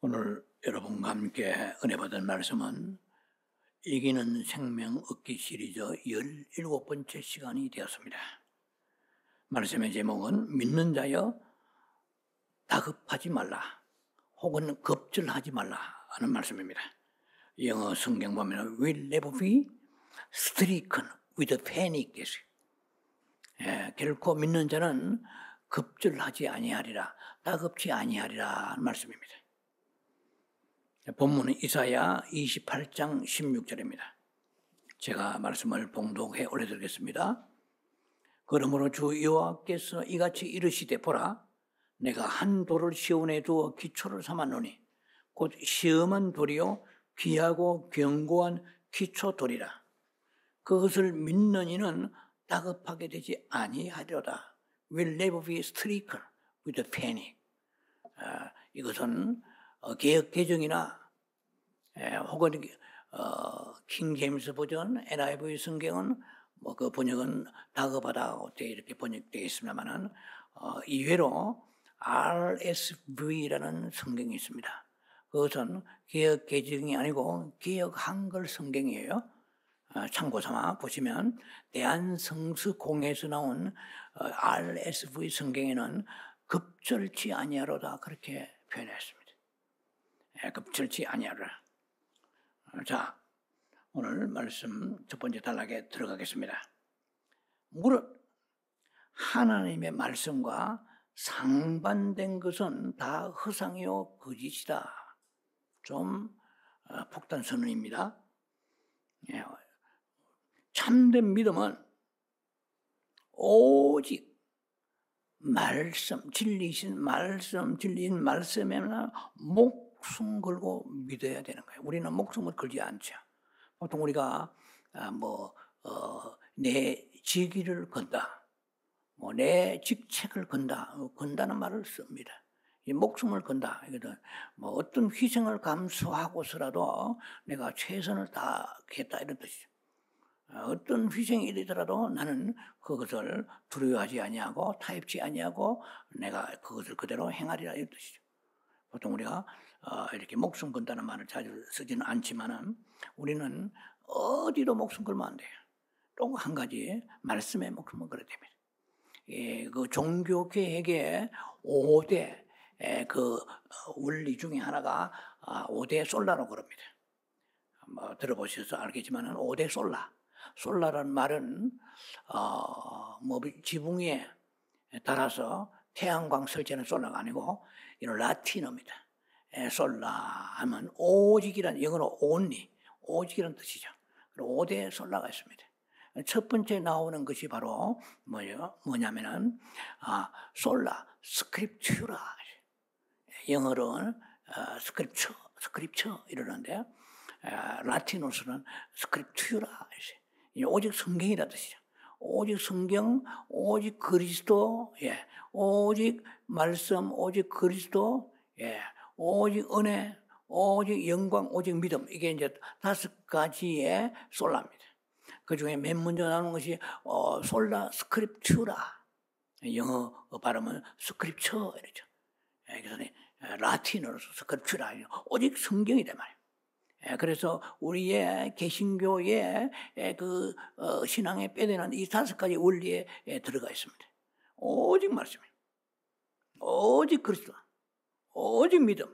오늘 여러분과 함께 은혜 받은 말씀은 이기는 생명 얻기 시리즈 17번째 시간이 되었습니다. 말씀의 제목은 믿는 자여 다급하지 말라 혹은 급절하지 말라 하는 말씀입니다. 영어 성경 보면 will never be stricken with panic. 결코 믿는 자는 급절하지 아니하리라, 다급치 아니하리라 하는 말씀입니다. 본문은 이사야 28장 16절입니다. 제가 말씀을 봉독해 올려드리겠습니다. 그러므로 주 여호와께서 이같이 이르시되 보라, 내가 한 돌을 시온에 두어 기초를 삼았노니 곧 시험한 돌이요 귀하고 견고한 기초돌이라. 그것을 믿는 이는 다급하게 되지 아니하리로다. Will never be stricken with panic. 이것은 개역 개정이나 혹은 킹 제임스 버전, NIV 성경은 그 번역은 다급하다 이렇게 번역되어 있습니다만은 이외로 RSV라는 성경이 있습니다. 그것은 개역 개정이 아니고 개역 한글 성경이에요. 참고 삼아 보시면 대한성서공회에서 나온 RSV 성경에는 급절치 아니하로다 그렇게 표현했습니다. 급절치 아니하라. 자, 오늘 말씀 첫 번째 단락에 들어가겠습니다. 무릇 하나님의 말씀과 상반된 것은 다 허상이요 거짓이다. 좀 폭탄 선언입니다. 참된 믿음은 오직 말씀, 진리신 말씀, 진리인 말씀에만 목숨 걸고 믿어야 되는 거예요. 우리는 목숨을 걸지 않죠. 보통 우리가 내 직위를 건다, 내 직책을 건다는 말을 씁니다. 이 목숨을 건다. 이거는 어떤 희생을 감수하고서라도 내가 최선을 다하겠다 이런 뜻이죠. 어떤 희생이 일이더라도 나는 그것을 두려워하지 아니하고 타협치 아니하고 내가 그것을 그대로 행하리라 이런 뜻이죠. 보통 우리가 이렇게 목숨 건다는 말을 자주 쓰지는 않지만은 우리는 어디도 목숨 걸면 안 돼요. 또 한 가지 말씀에 목숨을 걸어야 됩니다. 그 종교 개혁의 5대 그 원리 중에 하나가 5대 솔라라고 그럽니다. 들어보셔서 알겠지만은 5대 솔라. 솔라라는 말은 지붕에 따라서 태양광 설치하는 솔라가 아니고 이런 라틴어입니다. 솔라 하면 오직이란, 영어로 only, 오직이란 뜻이죠. 그리고 5대 솔라가 있습니다. 첫 번째 나오는 것이 바로 뭐냐면은 솔라 스크립튜라, 영어로는 스크립처 이러는데 라틴어로는 스크립튜라, 오직 성경이라는 뜻이죠. 오직 성경, 오직 그리스도, 오직 말씀, 오직 그리스도, 오직 은혜, 오직 영광, 오직 믿음. 이게 이제 5가지의 솔라입니다. 그 중에 맨 먼저 나오는 것이 솔라 스크립튜라. 영어 발음은 스크립처 이러죠. 그래서 라틴어로서 스크립튜라, 오직 성경이란 말이에요. 그래서 우리의 개신교의 그 신앙에 빼내는 이 5가지 원리에 들어가 있습니다. 오직 말씀이에요. 오직 그리스도, 오직 믿음,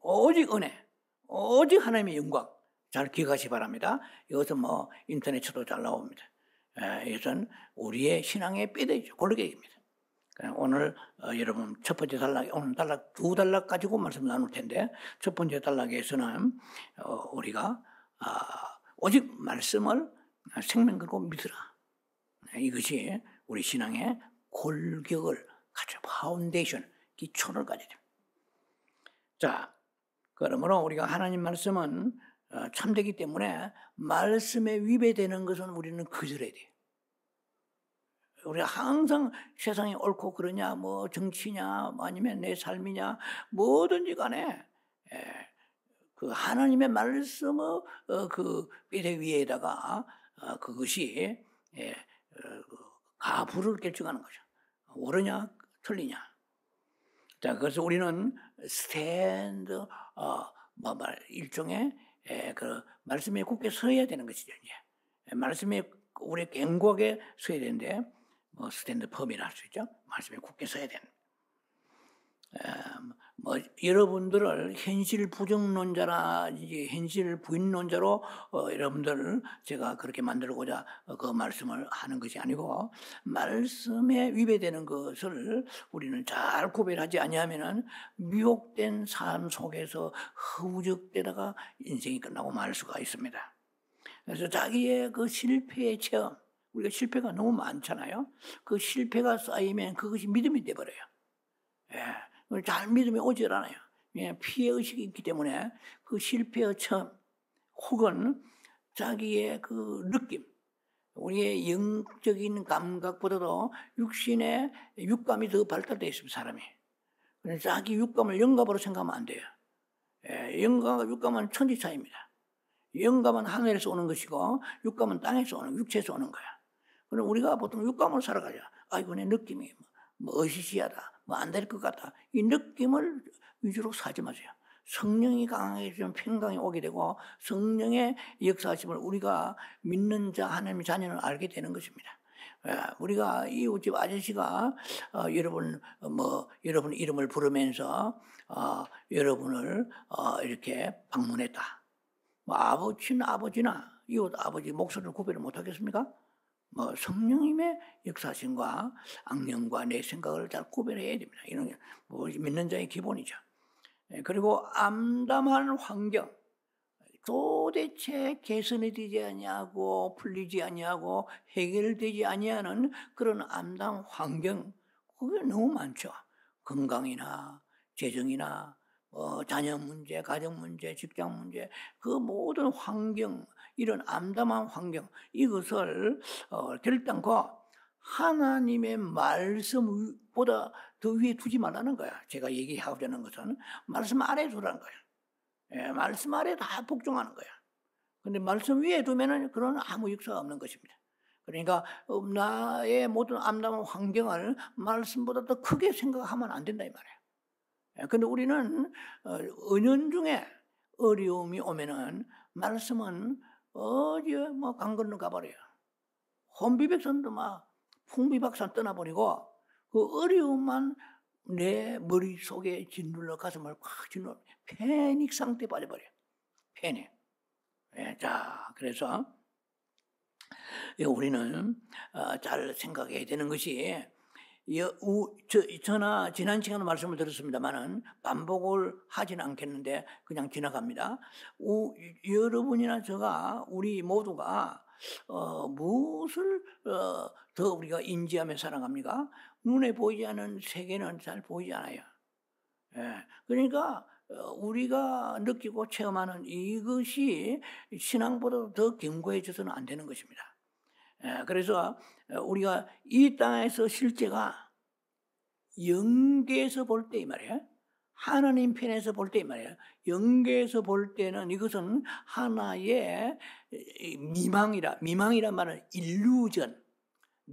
오직 은혜, 오직 하나님의 영광. 잘 기억하시기 바랍니다. 이것은 인터넷 쳐도 잘 나옵니다. 이것은 우리의 신앙의 뼈대죠. 골격입니다. 오늘 여러분 첫 번째 단락, 오늘 단락 2단락 가지고 말씀 나눌 텐데, 첫 번째 단락에서는 우리가 오직 말씀을 생명 걸고 믿으라. 이것이 우리 신앙의 골격을 가져, 파운데이션, 기초를 가져야 됩니다. 자, 그러므로 우리가 하나님 말씀은 참되기 때문에 말씀에 위배되는 것은 우리는 거절해야 돼요. 우리가 항상 세상이 옳고 그러냐, 정치냐, 아니면 내 삶이냐, 뭐든지 간에, 그 하나님의 말씀의 그 뼈대 위에다가 그것이 가부를 결정하는 거죠. 옳으냐, 틀리냐. 자, 그래서 우리는 스탠드, 일종의 그 말씀에 굳게 서야 되는 것이죠. 이제 말씀에 우리 견고하게 서야 되는데, 스탠드 펌이라 할 수 있죠. 말씀에 굳게 서야 되는. 여러분들을 현실 부정론자라 이제 현실 부인론자로 여러분들 제가 그렇게 만들고자 그 말씀을 하는 것이 아니고, 말씀에 위배되는 것을 우리는 잘 구별하지 아니하면은 미혹된 삶 속에서 허우적대다가 인생이 끝나고 말 수가 있습니다. 그래서 자기의 그 실패의 체험, 우리가 실패가 너무 많잖아요. 그 실패가 쌓이면 그것이 믿음이 돼버려요. 잘 믿음이 오질 않아요. 피해의식이 있기 때문에 그 실패의 처음 혹은 자기의 그 느낌, 우리의 영적인 감각보다도 육신의 육감이 더 발달되어 있습니다. 사람이. 그래서 자기 육감을 영감으로 생각하면 안 돼요. 영감과 육감은 천지 차이입니다. 영감은 하늘에서 오는 것이고 육감은 땅에서 오는, 육체에서 오는 거야. 그럼 우리가 보통 육감으로 살아가죠. 아이고, 내 느낌이 어시시하다, 안 될 것 같다. 이 느낌을 위주로 살지 마세요. 성령이 강하게 평강이 오게 되고 성령의 역사하심을 우리가 믿는 자, 하나님의 자녀는 알게 되는 것입니다. 우리가 이웃집 아저씨가 여러분 이름을 부르면서 여러분을 이렇게 방문했다. 아버지나 이웃 아버지 목소리를 구별을 못하겠습니까? 성령님의 역사심과 악령과 내 생각을 잘 구별해야 됩니다. 이런 게 믿는 자의 기본이죠. 그리고 암담한 환경, 도대체 개선이 되지 아니하고 풀리지 아니하고 해결되지 아니하는 그런 암담한 환경, 그게 너무 많죠. 건강이나 재정이나 자녀 문제, 가정 문제, 직장 문제, 그 모든 환경, 이런 암담한 환경, 이것을 결단코 하나님의 말씀보다 더 위에 두지 말라는 거야. 제가 얘기하려는 것은 말씀 아래에 두라는 거야. 말씀 아래에 다 복종하는 거야. 근데 말씀 위에 두면은 그런 아무 역사가 없는 것입니다. 그러니까 나의 모든 암담한 환경을 말씀보다 더 크게 생각하면 안 된다 이 말이에요. 근데 우리는 은연중에 어려움이 오면은 말씀은 강 건너 가버려요. 혼비백산도 풍비박산 떠나버리고 그 어려움만 내 머릿속에 짓눌러 가슴을 확 짓눌러 패닉 상태에 빠져버려요. 패닉. 자, 그래서 우리는 잘 생각해야 되는 것이, 저나 지난 시간에 말씀을 드렸습니다만은 반복을 하진 않겠는데 그냥 지나갑니다. 여러분이나 저가 우리 모두가 무엇을 더 우리가 인지하며 살아갑니까? 눈에 보이지 않는 세계는 잘 보이지 않아요. 그러니까 우리가 느끼고 체험하는 이것이 신앙보다 더 견고해져서는 안 되는 것입니다. 그래서 우리가 이 땅에서 실제가 영계에서 볼 때 이 말이에요. 하나님 편에서 볼 때 이 말이에요. 영계에서 볼 때는 이것은 하나의 미망이란 말은 일루전,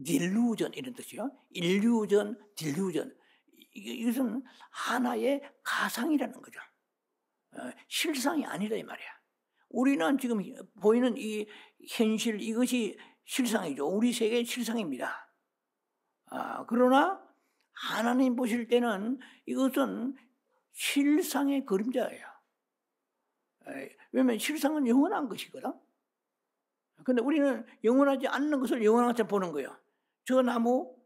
딜루전 이런 뜻이요. 일루전, 딜루전. 이것은 하나의 가상이라는 거죠. 실상이 아니다 이 말이야. 우리는 지금 보이는 이 현실, 이것이 실상이죠. 우리 세계의 실상입니다. 그러나 하나님 보실 때는 이것은 실상의 그림자예요. 왜냐하면 실상은 영원한 것이거든. 근데 우리는 영원하지 않는 것을 영원한 것처럼 보는 거예요. 저 나무,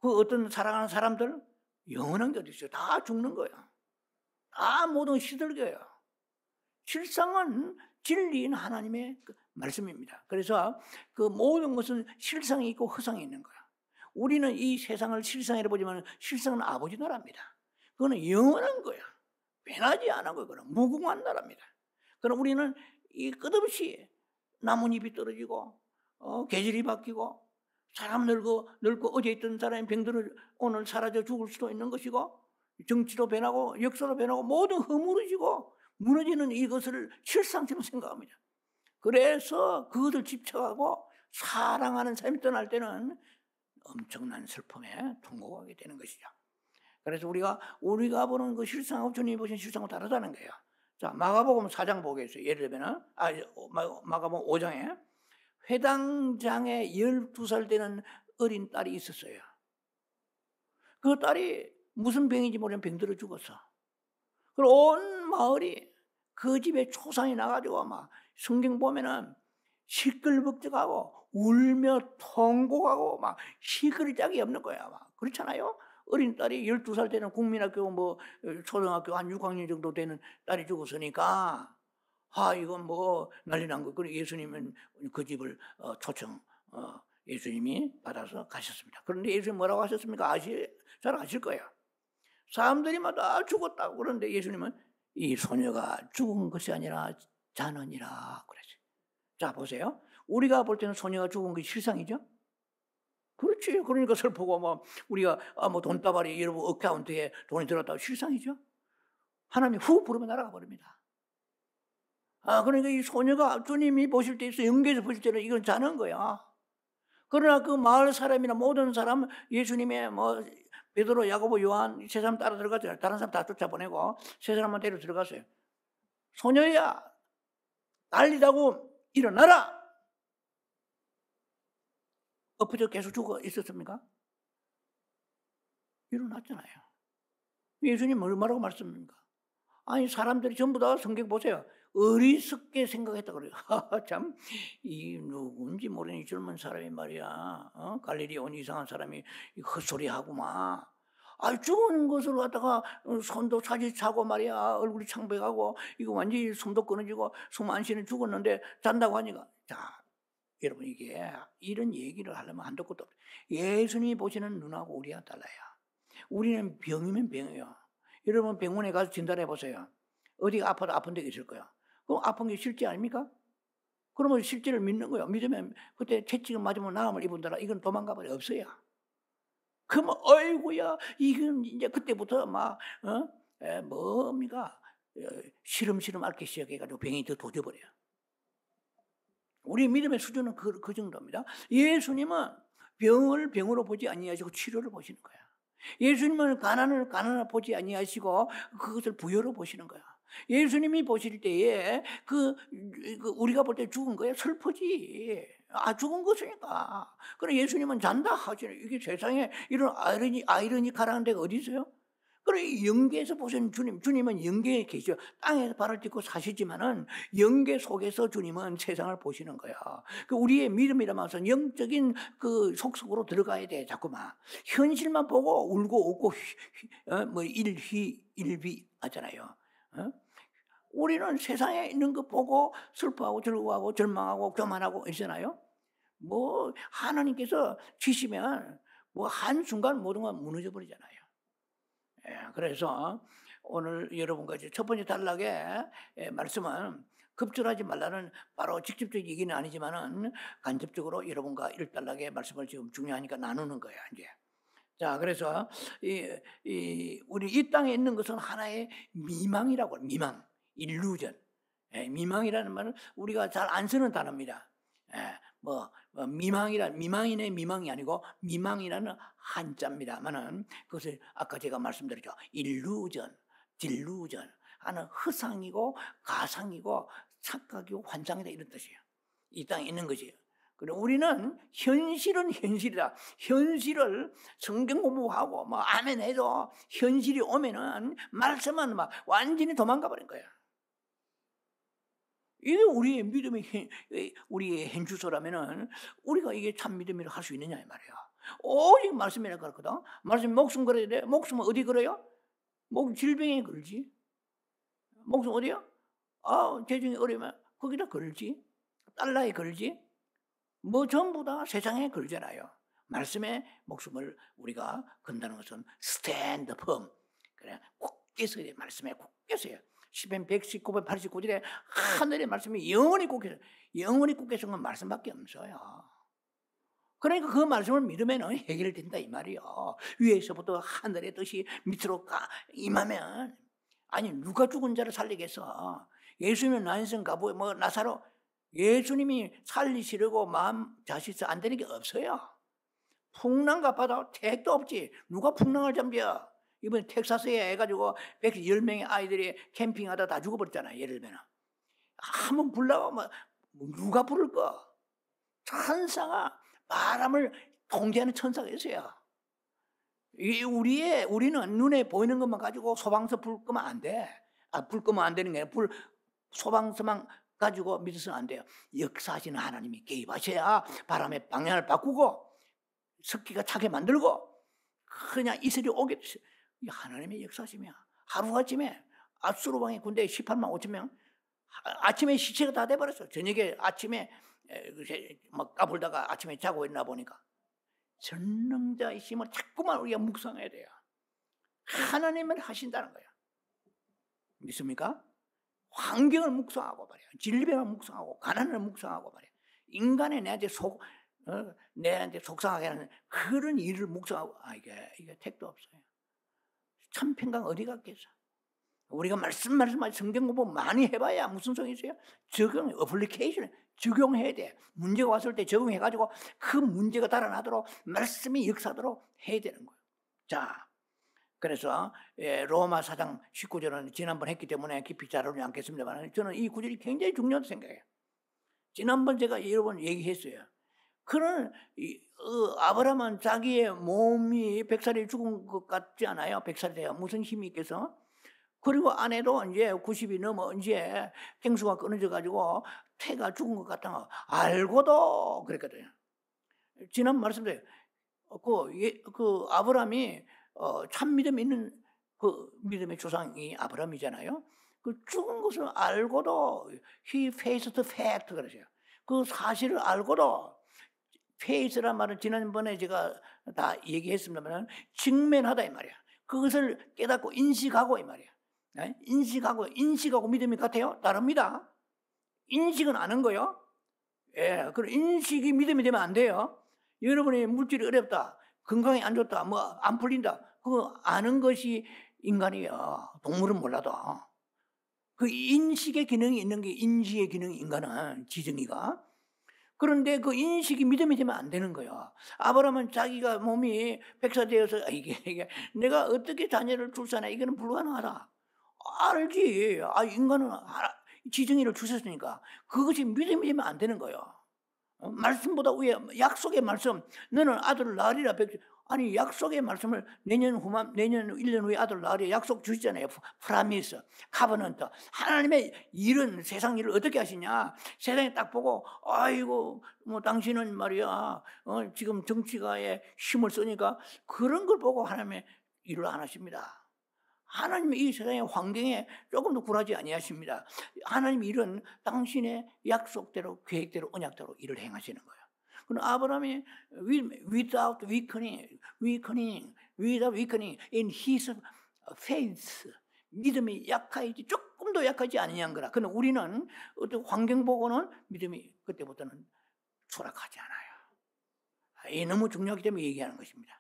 그 어떤 사랑하는 사람들, 영원한 게 어디 있어요? 다 죽는 거예요. 다 모든 시들겨요. 실상은 진리인 하나님의 말씀입니다. 그래서 그 모든 것은 실상이 있고 허상이 있는 거야. 우리는 이 세상을 실상이라 보지만 실상은 아버지 나라입니다. 그거는 영원한 거야. 변하지 않은 거야. 그건 무궁한 나라입니다. 그럼 우리는 이 끝없이 나뭇잎이 떨어지고 계절이 바뀌고 사람 늙고 어제 있던 사람이 병들어 오늘 사라져 죽을 수도 있는 것이고 정치도 변하고 역사도 변하고 모든 허물어지고 무너지는 이것을 실상처럼 생각합니다. 그래서 그것을 집착하고 사랑하는 삶이 떠날 때는 엄청난 슬픔에 통곡하게 되는 것이죠. 그래서 우리가 보는 그 실상하고 주님이 보신 실상하고 다르다는 거예요. 자, 마가복음 4장 보겠어요. 예를 들면 마가복음 5장에 회당장에 12살 되는 어린 딸이 있었어요. 그 딸이 무슨 병인지 모르는 병들어 죽었어. 그리고 온 마을이 그 집에 초상이 나가지고 막 성경 보면은 시끌벅적하고 울며 통곡하고 막 시끄러울 짝이 없는 거야. 막 그렇잖아요. 어린 딸이 12살 되는 국민학교 뭐 초등학교 한 6학년 정도 되는 딸이 죽었으니까 이건 뭐 난리 난 거. 그리고 예수님은 그 집을 예수님이 받아서 가셨습니다. 그런데 예수님 뭐라고 하셨습니까? 잘 아실 거예요. 사람들이 다 죽었다고 그러는데 예수님은 이 소녀가 죽은 것이 아니라 자는이라 그랬어요. 자, 보세요. 우리가 볼 때는 소녀가 죽은 것이 실상이죠? 그렇지. 그러니까 슬프고 우리가 돈다발이 여러분 어카운트에 돈이 들었다고 실상이죠? 하나님이 훅 부르면 날아가 버립니다. 그러니까 이 소녀가 주님이 보실 때 있어 영계에서 보실 때는 이건 자는 거야. 그러나 그 마을 사람이나 모든 사람 예수님의 베드로, 야고보, 요한 세 사람 따라 들어갔잖아요. 다른 사람 다 쫓아보내고 세 사람만 데리고 들어갔어요. 소녀야, 난리다고 일어나라. 엎어져 계속 죽어 있었습니까? 일어났잖아요. 예수님 뭐라고 말씀합니까? 아니 사람들이 전부 다 성경 보세요. 어리석게 생각했다 그래요. 참, 이 누군지 모르는 이 젊은 사람이 말이야. 갈릴리 온 이상한 사람이 헛소리하구만. 죽은 것을 갖다가 손도 차고 말이야. 얼굴이 창백하고 이거 완전히 숨도 끊어지고 숨 안 쉬는 죽었는데 잔다고 하니까. 자, 여러분 이게 이런 얘기를 하려면 한도 끝도 없어요. 예수님이 보시는 눈하고 우리가 달라요. 우리는 병이면 병이에요. 여러분 병원에 가서 진단해 보세요. 어디가 아파도 아픈 데가 있을 거야. 그럼 아픈 게 실제 아닙니까? 그러면 실제를 믿는 거예요. 믿으면 그때 채찍을 맞으면 나음을 입은다라. 이건 도망가 버려 없어요. 그러면 어이구야 이건 이제 그때부터 뭡니까? 시름시름 앓기 시작해가지고 병이 더 도져버려요. 우리 믿음의 수준은 그 정도입니다. 예수님은 병을 병으로 보지 아니하시고 치료를 보시는 거야. 예수님은 가난을 보지 아니하시고 그것을 부여로 보시는 거야. 예수님이 보실 때에 우리가 볼 때 죽은 거야 슬프지. 죽은 것이니까. 그래 예수님은 잔다 하시네. 이게 세상에 이런 아이러니컬한 데가 어디 있어요? 그래 영계에서 보시는 주님은 영계에 계셔. 땅에서 발을 딛고 사시지만은 영계 속에서 주님은 세상을 보시는 거야. 우리의 믿음이라면 영적인 그 속속으로 들어가야 돼. 자꾸만 현실만 보고 울고 웃고 일비 하잖아요. 우리는 세상에 있는 거 보고 슬퍼하고 즐거워하고 절망하고 교만하고 이러잖아요. 하나님께서 지시면 한순간 모든 건 무너져 버리잖아요. 그래서 오늘 여러분과 첫 번째 단락의 말씀은 급절하지 말라는 바로 직접적인 얘기는 아니지만은 간접적으로 여러분과 1단락의 말씀을 지금 중요하니까 나누는 거예요, 이제. 자, 그래서 우리 이 땅에 있는 것은 하나의 미망이라고 해요. 미망, 일루전. 미망이라는 말은 우리가 잘 안 쓰는 단어입니다. 미망인의 미망이 아니고 미망이라는 한자입니다만은 그것을 아까 제가 말씀드렸죠. 일루전, 딜루전 하는 허상이고 가상이고 착각이고 환상이다 이런 뜻이에요. 이 땅에 있는 것이에요. 그리고 우리는 현실은 현실이다. 현실을 성경 공부하고 아멘 해도 현실이 오면은 말씀은 완전히 도망가 버린 거야. 이게 우리의 믿음의 우리의 현주소라면은 우리가 이게 참 믿음이라 할 수 있느냐 이 말이야. 오직 말씀이라 그렇거든. 말씀 목숨 걸어야 돼. 목숨은 어디 걸어요? 질병에 걸지. 목숨 어디요? 재정이 어려우면 거기다 걸지. 달러에 걸지. 전부 다 세상에 걸잖아요. 말씀에 목숨을 우리가 건다는 것은 스탠드 펌. 그래 굳게 서야 돼. 말씀에 굳게 서야 돼. 시편 119편 89절에 하늘의 말씀이 영원히 굳게 선 건 말씀밖에 없어요. 그러니까 그 말씀을 믿으면 해결된다 이 말이요. 위에서부터 하늘의 뜻이 밑으로 임하면 누가 죽은 자를 살리겠어. 예수님은 난생 가보에 나사로 예수님이 살리시려고 마음 자시서 안 되는 게 없어요. 풍랑과 바다 택도 없지. 누가 풍랑을 잠겨? 이번에 텍사스에 해가지고 110명의 아이들이 캠핑하다 다 죽어버렸잖아요. 예를 들면 한번 불나고 막 누가 부를까? 천사가 바람을 통제하는 천사가 있어요. 우리는 눈에 보이는 것만 가지고 소방서 불 끄면 안 돼. 불 끄면 안 되는 게 아니라 소방서만 가지고 믿어서는 안 돼요. 역사하시는 하나님이 개입하셔야 바람의 방향을 바꾸고 습기가 차게 만들고 그냥 이슬이 오게 되세요. 하나님의 역사심이야. 하루아침에 압수로방의 군대에 18만 5천 명 아침에 시체가 다 돼버렸어. 저녁에 아침에 막 까불다가 아침에 자고 있나 보니까 전능자의 힘을 자꾸만 우리가 묵상해야 돼요. 하나님은 하신다는 거야. 믿습니까? 환경을 묵상하고 말이야. 질병을 묵상하고 가난을 묵상하고 말이야. 인간의 내한테 속상하게 하는 그런 일을 묵상하고 이게 택도 없어요. 참 평강 어디 갔겠어? 우리가 말씀 성경 공부 많이 해봐야 무슨 소용이 있어요? 어플리케이션 적용해야 돼. 문제가 왔을 때 적용해가지고 그 문제가 달아나도록 말씀이 역사하도록 해야 되는 거예요. 자, 그래서 로마 4장 19절은 지난번 했기 때문에 깊이 다루지 않겠습니다만 저는 이 구절이 굉장히 중요하다고 생각해요. 지난번 제가 여러 번 얘기했어요. 그런 아브라함은 자기의 몸이 100살이 죽은 것 같지 않아요? 100살이 돼요. 무슨 힘이 있겠어? 그리고 아내도 이제 90이 넘어 이제 갱수가 끊어져 가지고 태가 죽은 것 같다는 거 알고도 그랬거든요. 지난 말씀대로 그 아브라함이 참 믿음 있는 그 믿음의 조상이 아브라함이잖아요. 그 죽은 것을 알고도 he faced the fact 그러세요. 그 사실을 알고도 face란 말은 지난번에 제가 다 얘기했습니다만 직면하다 이 말이야. 그것을 깨닫고 인식하고 이 말이야. 인식하고 믿음이 같아요? 다릅니다. 인식은 아는 거요. 그럼 인식이 믿음이 되면 안 돼요. 여러분이 물질이 어렵다, 건강이 안 좋다, 뭐 안 풀린다, 그거 아는 것이 인간이에요. 동물은 몰라도. 그 인식의 기능이 있는 게 인지의 기능이 인간은 지정이가. 그런데 그 인식이 믿음이 되면 안 되는 거예요. 아브라함은 자기가 몸이 100살 되어서 이게 내가 어떻게 자녀를 출산해 이거는 불가능하다. 알지. 인간은 지정이를 주셨으니까 그것이 믿음이 되면 안 되는 거예요. 말씀보다 위에 약속의 말씀. 너는 아들을 낳으리라. 아니 약속의 말씀을 내년 1년 후에 아들을 낳으리라 약속 주시잖아요. 프라미스, 카버넌트. 하나님의 일은 세상 일을 어떻게 하시냐. 세상에 딱 보고 아이고 뭐 당신은 말이야 지금 정치가에 힘을 쓰니까 그런 걸 보고 하나님의 일을 안 하십니다. 하나님이 이 세상의 환경에 조금 더 굴하지 아니하십니다. 하나님 일은 당신의 약속대로 계획대로 언약대로 일을 행하시는 거예요. 그럼 아브라함이 without weakening in his faith 믿음이 약하지 조금도 약하지 아니한 거라. 그러나 우리는 어떤 환경 보고는 믿음이 그때부터는 추락하지 않아요. 이 너무 중요하기 때문에 얘기하는 것입니다.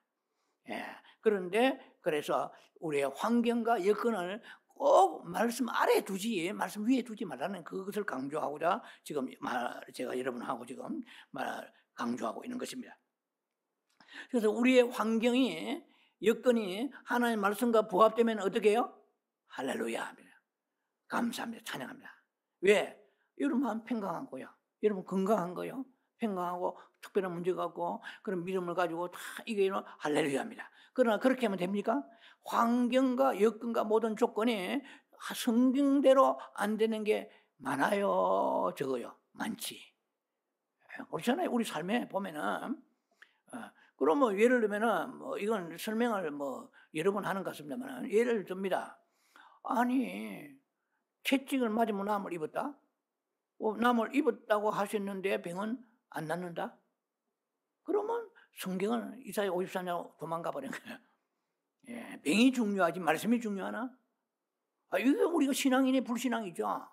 그런데 그래서 우리의 환경과 여건을 꼭 말씀 아래에 두지 말씀 위에 두지 말라는 그것을 강조하고자 지금 제가 여러분하고 지금 강조하고 있는 것입니다. 그래서 우리의 환경이 여건이 하나님의 말씀과 부합되면 어떻게 해요? 할렐루야 합니다. 감사합니다. 찬양합니다. 왜? 여러분 마음 평강한 거요. 여러분 건강한 거요. 평강하고 특별한 문제가 없고 그런 믿음을 가지고 다 이게 할렐루야입니다. 그러나 그렇게 하면 됩니까? 환경과 여건과 모든 조건이 성경대로 안 되는 게 많아요, 적어요? 많지. 그렇잖아요. 우리 삶에 보면은 그럼 뭐 예를 들면은 뭐 이건 설명을 뭐 여러 번 하는 것 같습니다만 예를 듭니다. 아니 채찍을 맞으면 남을 입었다? 남을 입었다고 하셨는데 병은 안 낫는다? 그러면 성경은 이사야 53장 도망가 버린 거예요. 병이 중요하지 말씀이 중요하나? 이게 우리가 신앙이니 불신앙이죠.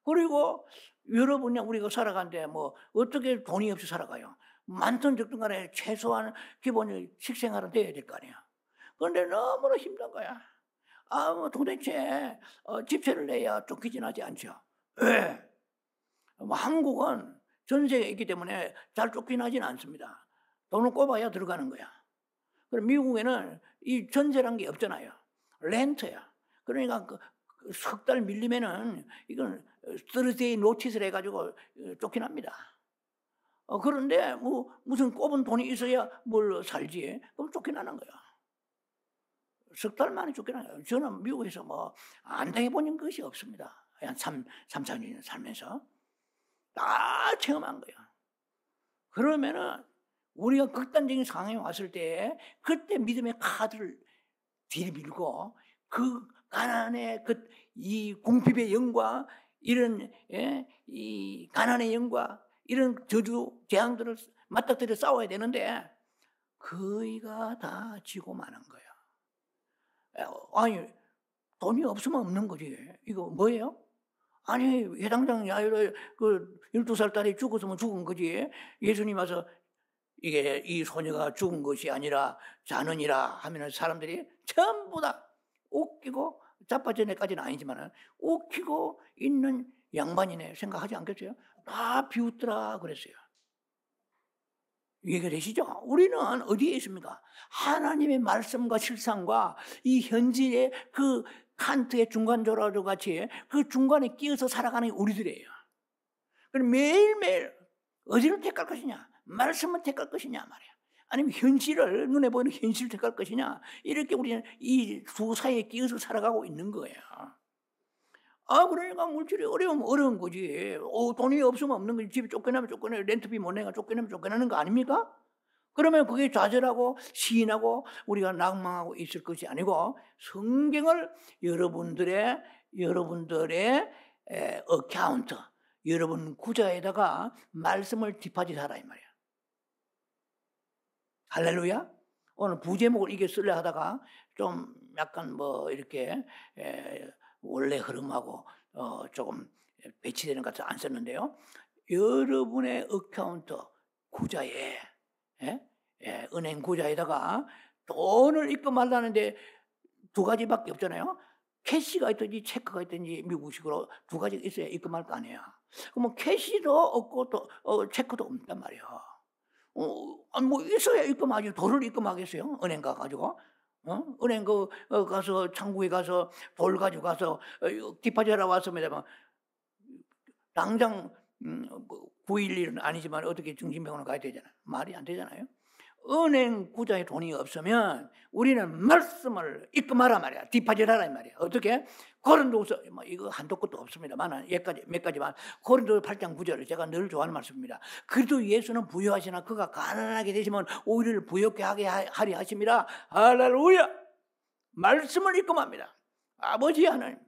그리고 여러분이 우리가 살아가는데 뭐 어떻게 돈이 없이 살아가요? 많든 적든 간에 최소한 기본적인 식생활은 돼야 될 거 아니야. 그런데 너무나 힘든 거야. 뭐 도대체 집세를 내야 쫓기진 하지 않죠. 왜? 한국은 전세가 있기 때문에 잘 쫓긴 하진 않습니다. 돈을 꼽아야 들어가는 거야. 그럼 미국에는 이 전세란 게 없잖아요. 렌트야. 그러니까 석 달 밀리면은 이건 서스데이 노티스를 해가지고 쫓겨납니다. 그런데 뭐 무슨 꼽은 돈이 있어야 뭘 살지? 그럼 쫓겨나는 거야. 석 달 만에 쫓겨나요. 저는 미국에서 뭐 안 당해본 것이 없습니다. 한 4년 살면서 다 체험한 거야. 그러면은 우리가 극단적인 상황에 왔을 때 그때 믿음의 카드를 들이밀고 그 가난의 이 궁핍의 영과 이런 이 가난의 영과 이런 저주 재앙들을 맞닥뜨려 싸워야 되는데 거의가 다 지고 마는 거야. 아니 돈이 없으면 없는 거지. 이거 뭐예요? 아니 해당장 야유로 그 12살 딸이 죽었으면 죽은 거지. 예수님 와서 이게 이 소녀가 죽은 것이 아니라 자는이라 하면은 사람들이 전부 다 웃기고 자빠져내까지는 아니지만 웃기고 있는 양반이네 생각하지 않겠어요? 다 비웃더라 그랬어요. 이해가 되시죠? 우리는 어디에 있습니까? 하나님의 말씀과 실상과 이 현지의 그 칸트의 중간조라도 같이 그 중간에 끼어서 살아가는 우리들이에요. 그럼 매일매일 어디를 택할 것이냐? 말씀을 택할 것이냐 말이야. 아니면 현실을 눈에 보이는 현실을 택할 것이냐? 이렇게 우리는 이 두 사이에 끼어서 살아가고 있는 거예요. 그러니까 물질이 어려우면 어려운 거지. 돈이 없으면 없는 거지. 집에 쫓겨나면 쫓겨나요. 렌트비 못 내가 쫓겨나면 쫓겨나는 거 아닙니까? 그러면 그게 좌절하고 시인하고 우리가 낭망하고 있을 것이 아니고 성경을 여러분들의 어카운트, 여러분 구자에다가 말씀을 뒷받이하라 이 말이야. 할렐루야. 오늘 부제목을 이게 쓰려 하다가 좀 약간 뭐 이렇게 원래 흐름하고 조금 배치되는 것 같아서 안 썼는데요. 여러분의 어카운트 구자에 은행 구자에다가 돈을 입금하려는데 두 가지밖에 없잖아요. 캐시가 있든지 체크가 있든지 미국식으로 두 가지가 있어야 입금할 거 아니에요. 그러면 캐시도 없고 또 체크도 없단 말이에요. 뭐 있어야 입금하지. 돈을 입금하겠어요? 은행 가가지고. 은행 가서 창구에 가서 돌 가지고 가서 디파지하러 왔습니다만 당장 911은 아니지만 어떻게 정신병원을 가야 되잖아요. 말이 안 되잖아요. 은행 구자에 돈이 없으면 우리는 말씀을 입금하라 말이야. 디파지하라 이 말이야. 어떻게? 고린도서 이거 한도 끝도 없습니다만 몇 가지만 고린도서 8장 9절을 제가 늘 좋아하는 말씀입니다. 그래도 예수는 부유하시나 그가 가난하게 되시면 오히려 부유하게 하리 하십니다. 할렐루야. 말씀을 입금합니다. 아버지 하나님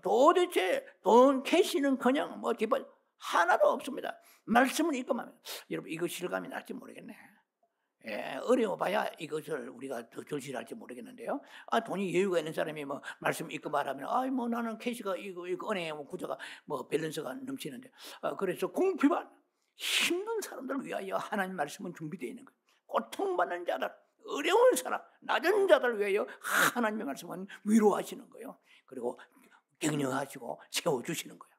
도대체 돈 캐시는 그냥 뭐 디파지 하나도 없습니다. 말씀을 입금합니다. 여러분 이거 실감이 날지 모르겠네. 어려워봐야 이것을 우리가 더 절실할지 모르겠는데요. 돈이 여유가 있는 사람이 뭐 말씀 입금하라면, 뭐 나는 캐시가 이거 은행에 뭐 구조가 뭐 밸런스가 넘치는데, 그래서 궁핍한 힘든 사람들을 위하여 하나님 말씀은 준비되어 있는 거예요. 고통받는 자들, 어려운 사람, 낮은 자들을 위하여 하나님의 말씀은 위로하시는 거예요. 그리고 격려하시고 세워주시는 거예요.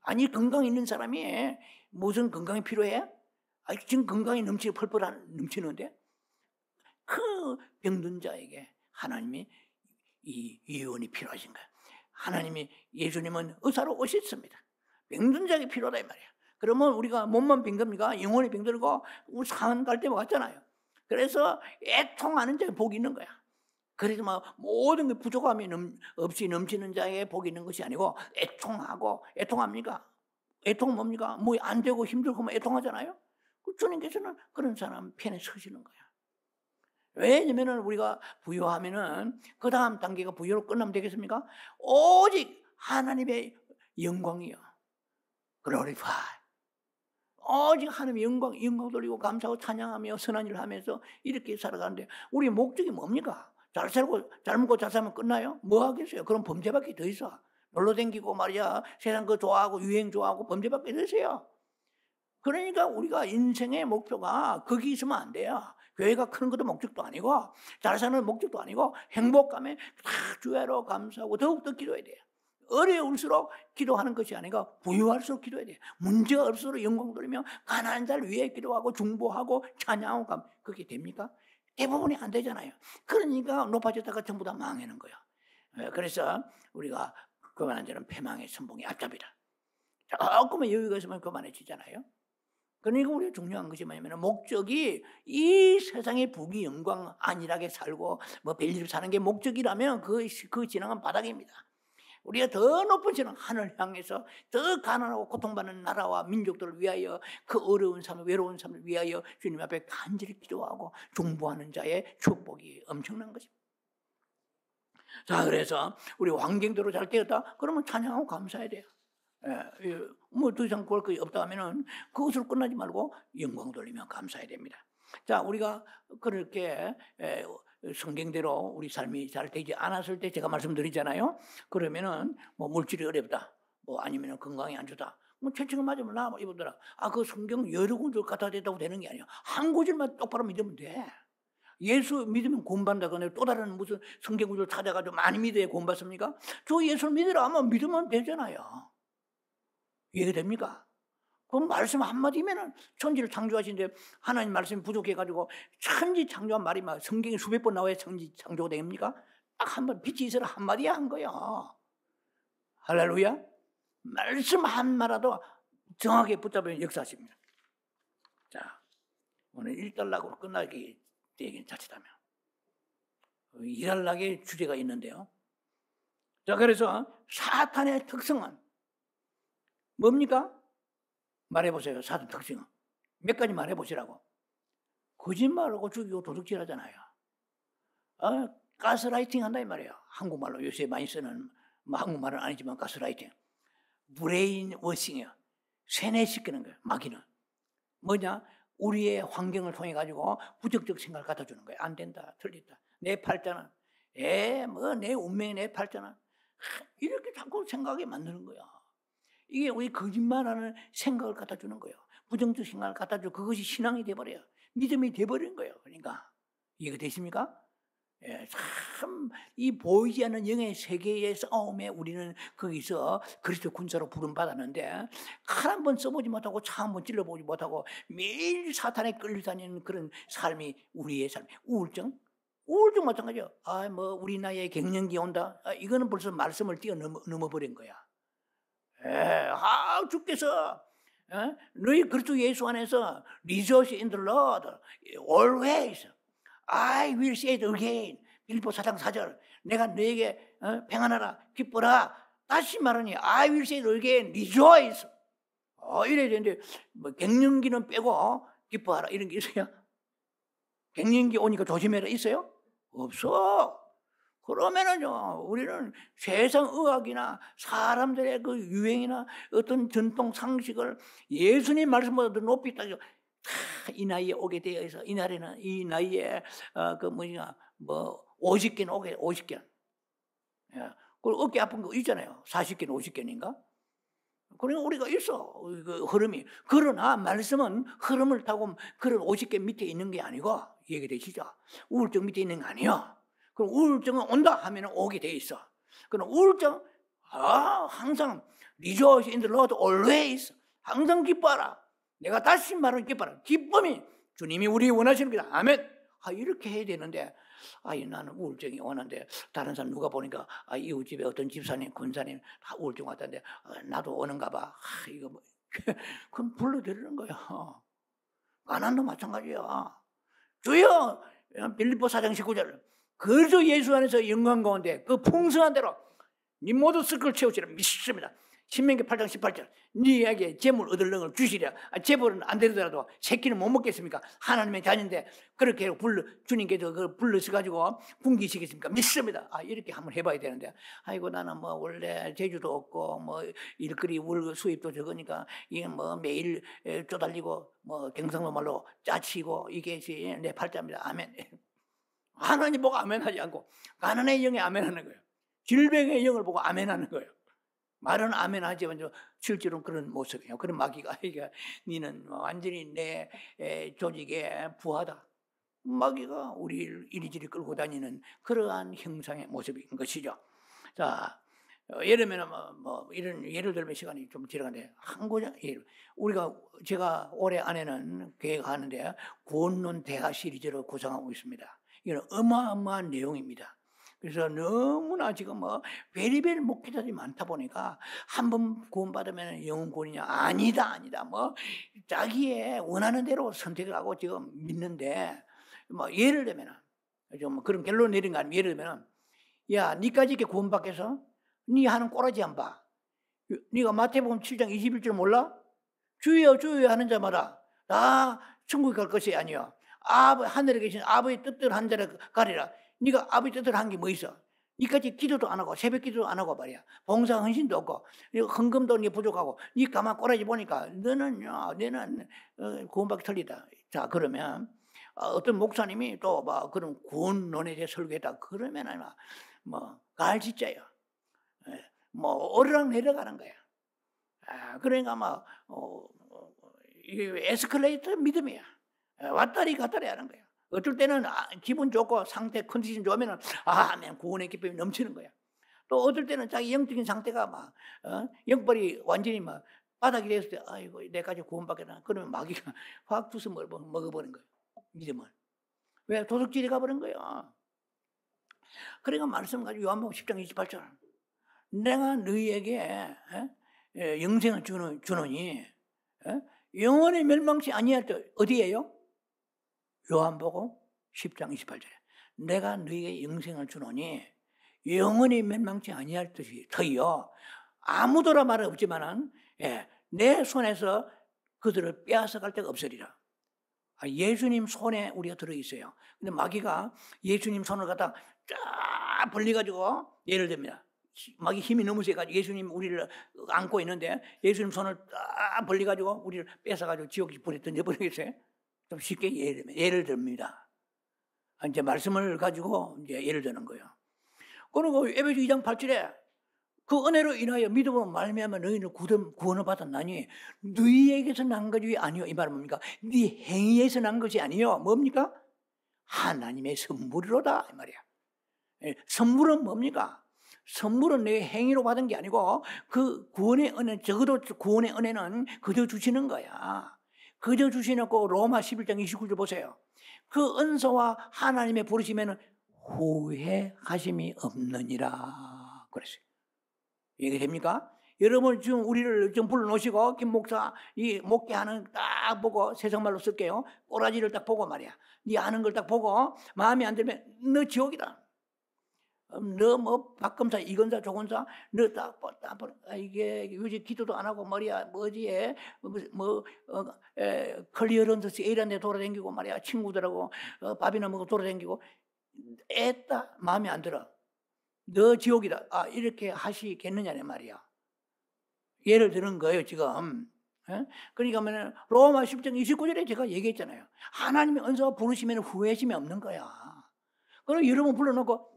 아니 건강 있는 사람이 무슨 건강이 필요해? 지금 건강이 펄펄 넘치는데 그 병든 자에게 하나님이 이 유언이 필요하신 거야. 하나님이 예수님은 의사로 오셨습니다. 병든 자에게 필요하다 이 말이야. 그러면 우리가 몸만 병듭니까? 영혼이 병들고 우리 상한 갈 때만 갔잖아요. 그래서 애통하는 자에 복이 있는 거야. 그래서 모든 게 부족함이 없이 넘치는 자에게 복이 있는 것이 아니고 애통합니까? 애통 뭡니까? 뭐 안 되고 힘들고 애통하잖아요. 주님께서는 그런 사람 편에 서시는 거야. 왜냐면은 우리가 부유하면은 그 다음 단계가 부유로 끝나면 되겠습니까? 오직 하나님의 영광이요. Glorify. 오직 하나님의 영광 돌리고 감사하고 찬양하며 선한 일을 하면서 이렇게 살아가는데 우리의 목적이 뭡니까? 잘 살고 잘 먹고 잘 살면 끝나요? 뭐 하겠어요? 그럼 범죄밖에 더 있어. 놀러 댕기고 말이야 세상 거 좋아하고 유행 좋아하고 범죄밖에 더 있어요. 그러니까 우리가 인생의 목표가 거기 있으면 안 돼요. 교회가 크는 것도 목적도 아니고 잘 사는 목적도 아니고 행복감에 다 주야로 감사하고 더욱더 기도해야 돼요. 어려울수록 기도하는 것이 아니고 부유할수록 기도해야 돼요. 문제가 없을수록 영광 돌리며 가난한 자를 위해 기도하고 중보하고 찬양하고 그게 됩니까? 대부분이 안 되잖아요. 그러니까 높아졌다가 전부 다 망하는 거예요. 그래서 우리가 그만한 자는 패망의 선봉이 앞잡이다. 조금만 여유가 있으면 그만해지잖아요. 그러니까 우리가 중요한 것이 뭐냐면 목적이 이 세상의 부귀 영광 안일하게 살고 뭐 별일 사는 게 목적이라면 그 진앙은 바닥입니다. 우리가 더 높은 진앙 하늘 향해서 더 가난하고 고통받는 나라와 민족들을 위하여 그 어려운 삶, 외로운 삶을 위하여 주님 앞에 간절히 기도하고 중보하는 자의 축복이 엄청난 것입니다. 자, 그래서 우리 환경대로 잘 되었다 그러면 찬양하고 감사해야 돼요. 뭐 더 이상 그럴 거 없다 하면은 그것으로 끝나지 말고 영광 돌리며 감사해야 됩니다. 자, 우리가 그렇게 성경대로 우리 삶이 잘 되지 않았을 때 제가 말씀드리잖아요. 그러면은 뭐 물질이 어렵다, 뭐 아니면 건강이 안 좋다, 뭐 최측은 맞으면 나 이분들아, 그 성경 여러 구절 갖다 대다고 되는 게 아니야. 한 구절만 똑바로 믿으면 돼. 예수 믿으면 구원받는다. 그러는데 또 다른 무슨 성경 구절 찾아가지고 많이 믿어야 구원받습니까? 저 예수를 믿으라 하면 믿으면 되잖아요. 이해가 됩니까? 그 말씀 한마디면은 천지를 창조하신데 하나님 말씀이 부족해가지고 천지 창조한 말이 막 성경에 수백 번 나와야 천지 창조가 됩니까? 딱 한 번 빛이 있어라 한마디 한 거야. 할렐루야. 말씀 한 말라도 정확하게 붙잡으면 역사하십니다. 자, 오늘 1달락으로 끝나기 되긴 자칫하면 2달락의 주제가 있는데요. 자, 그래서 사탄의 특성은 뭡니까? 말해보세요. 사탄 특징은. 몇 가지 말해보시라고. 거짓말하고 죽이고 도둑질하잖아요. 가스라이팅 한다 이 말이에요. 한국말로 요새 많이 쓰는, 뭐 한국말은 아니지만 가스라이팅. 브레인 워싱이에요. 세뇌시키는 거예요. 마귀는. 뭐냐? 우리의 환경을 통해 가지고 부정적 생각을 갖다 주는 거예요. 안 된다. 틀리다. 내 팔자는 내 운명이 내 팔자는 이렇게 자꾸 생각이 만드는 거야. 이게 우리 거짓말하는 생각을 갖다 주는 거예요. 부정적 생각을 갖다 주고 그것이 신앙이 돼버려요. 믿음이 돼버린 거예요. 그러니까 이해가 되십니까? 참 이 보이지 않는 영의 세계의 싸움에 우리는 거기서 그리스도 군사로 부름받았는데 칼 한 번 써보지 못하고 차 한 번 찔러보지 못하고 매일 사탄에 끌려다니는 그런 삶이 우리의 삶. 우울증 마찬가지요. 뭐 우리 나이에 갱년기 온다. 이거는 벌써 말씀을 뛰어넘어버린 거야. 주께서 너희 그리스도 예수 안에서 rejoice in the Lord always. I will say it again. 빌립보 4장 4절. 내가 너에게 평안하라 기뻐라. 다시 말하니 I will say it again. rejoice. 이래야 되는데 뭐 갱년기는 빼고 기뻐하라 이런 게 있어요? 갱년기 오니까 조심해라 있어요? 없어. 그러면은요, 우리는 세상 의학이나 사람들의 그 유행이나 어떤 전통 상식을 예수님 말씀보다 더 높이 따져. 이 나이에 오게 되어 있어. 이 날에는 이 나이에 50개는 오게 50개. 그리고 어깨 아픈 거 있잖아요. 40개는 50개인가? 그러니까 우리가 있어. 그 흐름이. 그러나 말씀은 흐름을 타고 그런 50개 밑에 있는 게 아니고 얘기되시죠. 우울증 밑에 있는 거 아니에요. 그럼 우울증은 온다 하면 오게 돼 있어. 그럼 우울증 항상 rejoice in the Lord always. 항상 기뻐하라. 내가 다시 말하는 기뻐하라. 기쁨이 주님이 우리 원하시는 거다. 아멘. 이렇게 해야 되는데 나는 우울증이 오는데 다른 사람 누가 보니까 이웃집에 어떤 집사님, 권사님 다 우울증 왔다는데 나도 오는가 봐. 이거 뭐 그럼 불러드리는 거야. 가난도 마찬가지야. 주여 빌립보 4장 19절 그저 예수 안에서 영광 가운데 그 풍성한 대로 네 모두 쓸걸 채우시라 믿습니다. 신명기 8장 18절 네에게 재물 얻을 능을 주시랴. 재물은 안 되더라도 새끼는 못 먹겠습니까? 하나님의 자녀인데 그렇게 주님께서 그걸 불러서 굶기시겠습니까? 믿습니다. 이렇게 한번 해봐야 되는데 아이고 나는 뭐 원래 재주도 없고 뭐 일거리 월 수입도 적으니까 이게 뭐 매일 쪼달리고 뭐 경상도 말로 짜치고 이게 내 팔자입니다. 아멘. 하나님 보고 아멘하지 않고 가난의 영에 아멘하는 거예요. 질병의 영을 보고 아멘하는 거예요. 말은 아멘하지만 실제로는 그런 모습이에요. 그런 마귀가 니는 완전히 내 조직에 부하다. 마귀가 우리를 이리저리 끌고 다니는 그러한 형상의 모습인 것이죠. 자, 예를 들면 이런 예를 들면 시간이 좀 지나가는데 한 구절 제가 올해 안에는 계획하는데 구원론 대화 시리즈로 구성하고 있습니다. 이건 어마어마한 내용입니다. 그래서 너무나 지금 베리베리 목회자들이 많다 보니까 한 번 구원받으면 영원 구원이냐? 아니다. 자기의 원하는 대로 선택을 하고 지금 믿는데 예를 들면 좀 그런 결론 내린 거 아니면 예를 들면 야, 니까지 이렇게 구원받겠어? 니 하는 꼬라지 안 봐. 니가 마태복음 7장 21절 몰라? 주여 주여 하는 자마다 다 천국에 갈 것이 아니요. 하늘에 계신 아버지의 뜻대로 한 자를 가리라. 네가 아버지 뜻대로 한 게 뭐 있어? 니까지 기도도 안 하고 새벽 기도도 안 하고 말이야. 봉사 헌신도 없고 헌금도 니 부족하고 니 가만 꼬라지 보니까 너는 구원받기 틀리다. 자, 그러면 어떤 목사님이 또 그런 구원론에 대해 설교했다. 그러면 갈짓자요. 오르락 내려가는 거야. 그러니까 이게 에스컬레이터 믿음이야. 왔다리 갔다리 하는 거야. 어떨 때는 기분 좋고 상태 컨디션 좋으면 아멘 구원의 기쁨이 넘치는 거야. 또 어떨 때는 자기 영적인 상태가 영벌이 완전히 바닥이 됐을 때 아이고 내까지 구원받겠나. 그러면 마귀가 확 부숴 먹어버린 거야. 믿음을. 왜? 도둑질이 가버린 거야. 그러니까 말씀 가지고 요한복음 10장 28절 내가 너희에게 영생을 주노니 영원히 멸망치 아니할 때 어디예요? 요한복음 10장 28절에 내가 너희에게 영생을 주노니 영원히 멸망치 아니할 뜻이 터이요. 아무도라 말은 없지만은 내 손에서 그들을 빼앗아갈 데가 없으리라. 예수님 손에 우리가 들어있어요. 근데 마귀가 예수님 손을 갖다 쫙 벌려가지고 예를 듭니다. 마귀 힘이 너무 세가지고 예수님 우리를 안고 있는데 예수님 손을 딱 벌려가지고 우리를 뺏어가지고 지옥 불에 던져버리겠어요? 좀 쉽게 예를 듭니다. 이제 말씀을 가지고 이제 예를 드는 거예요. 그리고 에베소 2장 8절에 그 은혜로 인하여 믿음으로 말미암아 너희는 구원을 받았나니 너희에게서 난 것이 아니요. 이 말은 뭡니까? 네 행위에서 난 것이 아니요. 뭡니까? 하나님의 선물이로다 이 말이야. 선물은 뭡니까? 선물은 내 행위로 받은 게 아니고 그 구원의 은혜, 적어도 구원의 은혜는 그저 주시는 거야. 그저 주시는 거 로마 11장 29절 보세요. 그 은사와 하나님의 부르심에는 후회하심이 없느니라 그랬어요. 얘기됩니까? 여러분 지금 우리를 좀 불러놓으시고 김 목사 이 목회하는 딱 보고 세상말로 쓸게요. 꼬라지를 딱 보고 말이야. 네 하는 걸 딱 보고 마음에 안 들면 너 지옥이다. 너 박검사 이건사 조건사 너 딱 이게 요즘 기도도 안 하고 말이야 뭐지에 클리어런스 A라는 데 돌아다니고 말이야 친구들하고 밥이나 먹고 돌아다니고 애따 마음에 안 들어. 너 지옥이다. 이렇게 하시겠느냐는 말이야. 예를 드는 거예요 지금. 그러니까 로마 10장 29절에 제가 얘기했잖아요. 하나님의 은사가 부르시면 후회심이 없는 거야. 그럼 여러분 불러놓고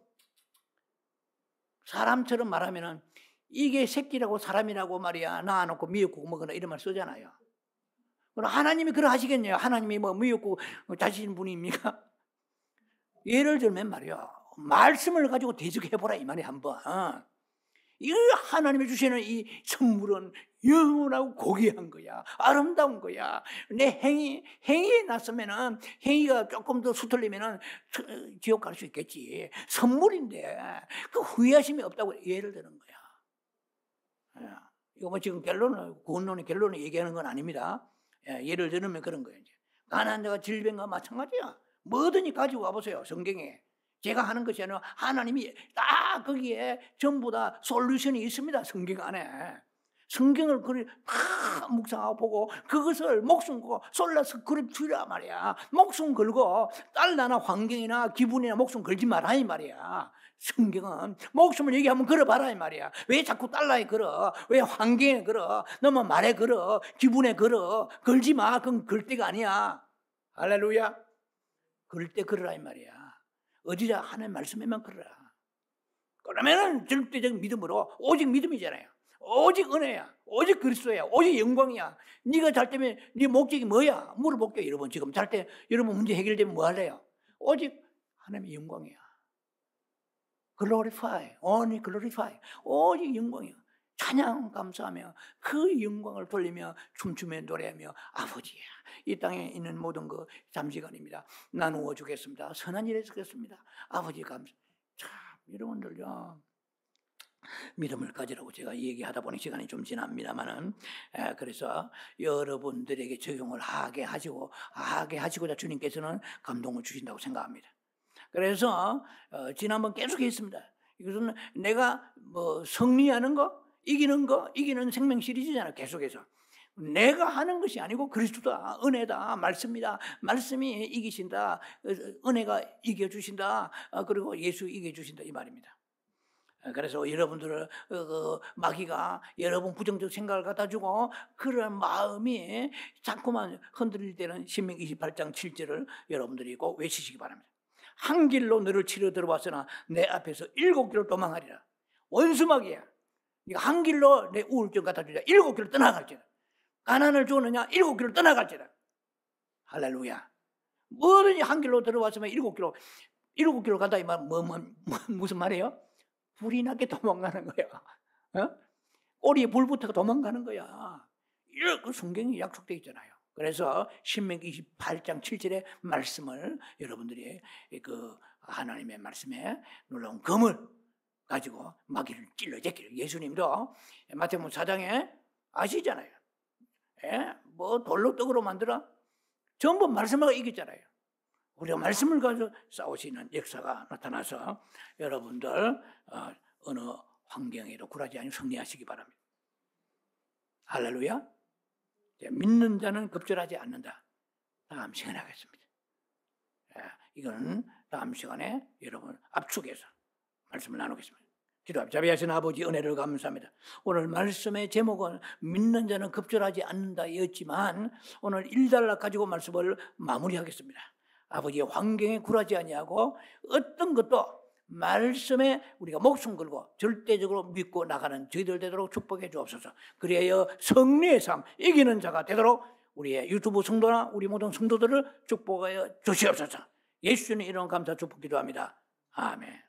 사람처럼 말하면은 이게 새끼라고 사람이라고 말이야 낳아놓고 미역국 먹거나 이런 말 쓰잖아요. 그럼 하나님이 그러 하시겠냐요? 하나님이 미역국 자신 분입니까? 예를 들면 말이야 말씀을 가지고 대적해보라 이 말이 한번. 이 하나님이 주시는 이 선물은 영원하고 고귀한 거야. 아름다운 거야. 내 행위에 났으면은 행위가 조금 더 수틀리면은 지옥 갈 수 있겠지. 선물인데 그 후회하심이 없다고 예를 드는 거야. 이거 지금 구원론의 결론을 얘기하는 건 아닙니다. 예를 들면 그런 거예요. 가난한 자가 질병과 마찬가지야. 뭐든지 가지고 와보세요. 성경에. 제가 하는 것이 아니라 하나님이 딱 거기에 전부 다 솔루션이 있습니다. 성경 안에. 성경을 다 묵상하고 보고 그것을 목숨 걸고 솔라서 그립 주라 말이야. 목숨 걸고 달러나 환경이나 기분이나 목숨 걸지 마라 이 말이야. 성경은 목숨을 얘기하면 걸어봐라 이 말이야. 왜 자꾸 달러에 걸어? 왜 환경에 걸어? 너무 말에 걸어? 기분에 걸어? 걸지 마. 그건 걸 때가 아니야. 할렐루야. 그럴 때 걸으라 이 말이야. 어디자 하나님 말씀에만 걸어라. 그러면은 절대적 믿음으로 오직 믿음이잖아요. 오직 은혜야. 오직 그리스도야. 오직 영광이야. 네가 잘 때면 네 목적이 뭐야? 물어볼게요. 여러분 지금 잘 때 여러분 문제 해결되면 뭐 할래요? 오직 하나님의 영광이야. glorify, only glorify. 오직 영광이요. 찬양 감사하며 그 영광을 돌리며 춤추며 노래하며 아버지야, 이 땅에 있는 모든 그 잠시간입니다. 나누어 주겠습니다. 선한 일에 쓰겠습니다. 아버지 감사. 참 여러분들요, 믿음을 가지라고 제가 얘기하다 보니 시간이 좀 지납니다만은, 그래서 여러분들에게 적용을 하게 하시고자 주님께서는 감동을 주신다고 생각합니다. 그래서 지난번 계속 했습니다. 이것은 내가 뭐 승리하는 거, 이기는 생명 시리즈잖아요. 계속해서 내가 하는 것이 아니고 그리스도다, 은혜다, 말씀이다. 말씀이 이기신다, 은혜가 이겨주신다, 그리고 예수 이겨주신다, 이 말입니다. 그래서 여러분들을 마귀가 여러분 부정적 생각을 갖다 주고 그런 마음이 자꾸만 흔들릴 때는 신명기 28장 7절을 여러분들이 꼭 외치시기 바랍니다. 한 길로 너를 치러 들어왔으나 내 앞에서 7길로 도망하리라. 원수 마귀야, 네가 한 길로 내 우울증 갖다 주자. 7길로 떠나갈지라. 가난을 주느냐, 7길로 떠나갈지라. 할렐루야. 뭐든지 한 길로 들어왔으면 7길로 간다. 이 말 무슨 말이에요? 불이 나게 도망가는 거야. 꼬리에 불 붙어가 도망가는 거야. 이렇게 성경이 약속되어 있잖아요. 그래서 신명기 28장 7절의 말씀을 여러분들이 그 하나님의 말씀에 놀라운 검을 가지고 마귀를 찔러 제끼를. 예수님도 마태복음 4장에 아시잖아요. 뭐 돌로 떡으로 만들어? 전부 말씀하고 이겼잖아요. 우리가 말씀을 가지고 싸우시는 역사가 나타나서 여러분들 어느 환경에도 굴하지 않고 승리하시기 바랍니다. 할렐루야. 믿는 자는 급절하지 않는다. 다음 시간에 하겠습니다. 이거는 다음 시간에 여러분 압축해서 말씀을 나누겠습니다. 기도합니다. 자비하신 아버지, 은혜를 감사합니다. 오늘 말씀의 제목은 믿는 자는 급절하지 않는다 였지만 오늘 1달러 가지고 말씀을 마무리하겠습니다. 아버지, 환경에 굴하지 아니하고 어떤 것도 말씀에 우리가 목숨 걸고 절대적으로 믿고 나가는 저희들 되도록 축복해 주옵소서. 그래야 승리의 삶, 이기는 자가 되도록 우리의 유튜브 성도나 우리 모든 성도들을 축복하여 주시옵소서. 예수님 이름 감사 축복 기도합니다. 아멘.